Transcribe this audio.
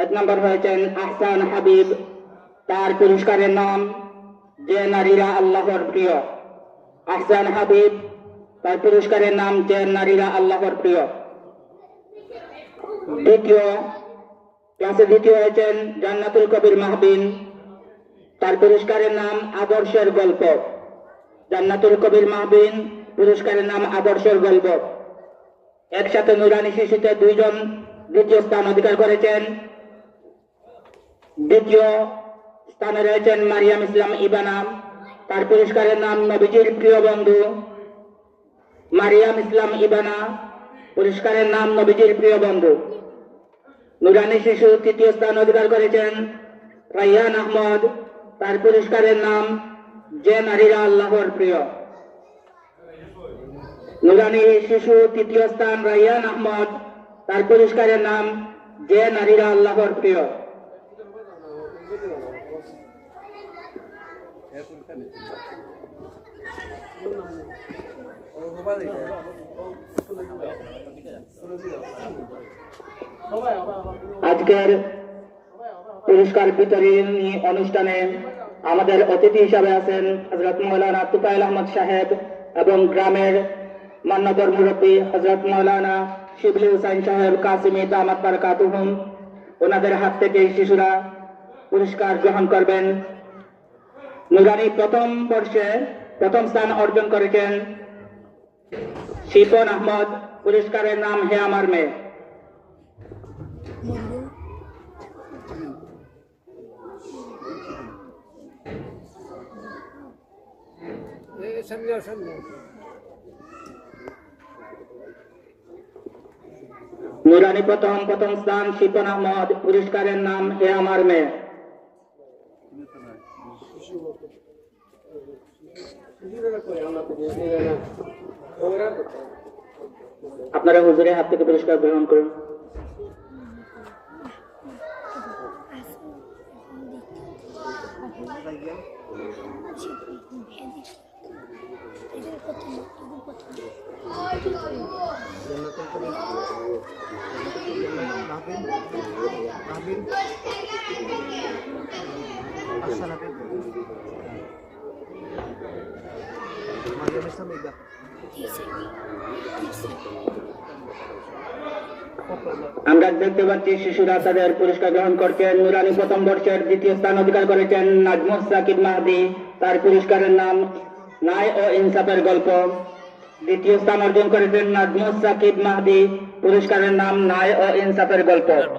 এক নম্বর হয়েছেন আহসান হাবিব, তার পুরস্কারের নাম যে নারীরা আল্লাহর প্রিয়। আহসান হাবিব, তার পুরস্কারের নাম যে নারীরা আল্লাহর প্রিয়। দ্বিতীয় হয়েছেন জান্নাতুল কবির মাহবিন, তার পুরস্কারের নাম আদর্শের গল্প। জান্নাতুল কবির মাহবিন, পুরস্কারের নাম আদর্শের গল্প। একসাথে নুরানি শিশুতে দুইজন দ্বিতীয় স্থান অধিকার করেছেন। দ্বিতীয় স্থানে রয়েছেন মারিয়াম ইসলাম ইবানা, তার পুরস্কারের নাম নবীজির প্রিয় বন্ধু। মারিয়াম ইসলাম ইবানা, পুরস্কারের নাম নবীজির প্রিয় বন্ধু। নুরানি শিশু তৃতীয় স্থান অধিকার করেছেন রাইয়ান আহমদ, তার পুরস্কারের নাম যে নারীরা আল্লাহর প্রিয়। নুরানি শিশু তৃতীয় স্থান রাইয়ান আহমদ, তার পুরস্কারের নাম যে নারীরা আল্লাহর প্রিয়। আজকের পুরস্কার বিতরণী অনুষ্ঠানে আমাদের অতিথি হিসাবে আছেন হযরত মাওলানা তুফাইল আহমদ সাহেব এবং গ্রামের মান্যবর মুরব্বী হযরত মাওলানা শিবলি হুসাইন সাহেব কাসিমি দামাত বারাকাতুহুম। ওনাদের হাত থেকে শিশুরা পুরস্কার গ্রহণ করবেন। নুরানি প্রথম বর্ষে প্রথম স্থান অর্জন করেছেন শিপন আহমদ, পুরস্কারের নাম হে আমার মেয়ে। নুরানি প্রথম স্থান শিপন আহমদ, পুরস্কারের নাম হে আমার মেয়ে। আপনারা হুজুরের হাত থেকে পুরস্কার গ্রহণ করুন। আমরা দেখতে পাচ্ছি শিশুরা তাদের পুরস্কার গ্রহণ করছেন। নুরানি প্রথম বর্ষের দ্বিতীয় স্থান অধিকার করেছেন নাজমুস সাকিব মাহদি, তার পুরস্কারের নাম ন্যায় ও ইনসাফের গল্প। দ্বিতীয় স্থান অর্জন করেছেন নাজমুস সাকিব মাহদি, পুরস্কারের নাম ন্যায় ও ইনসাফের গল্প।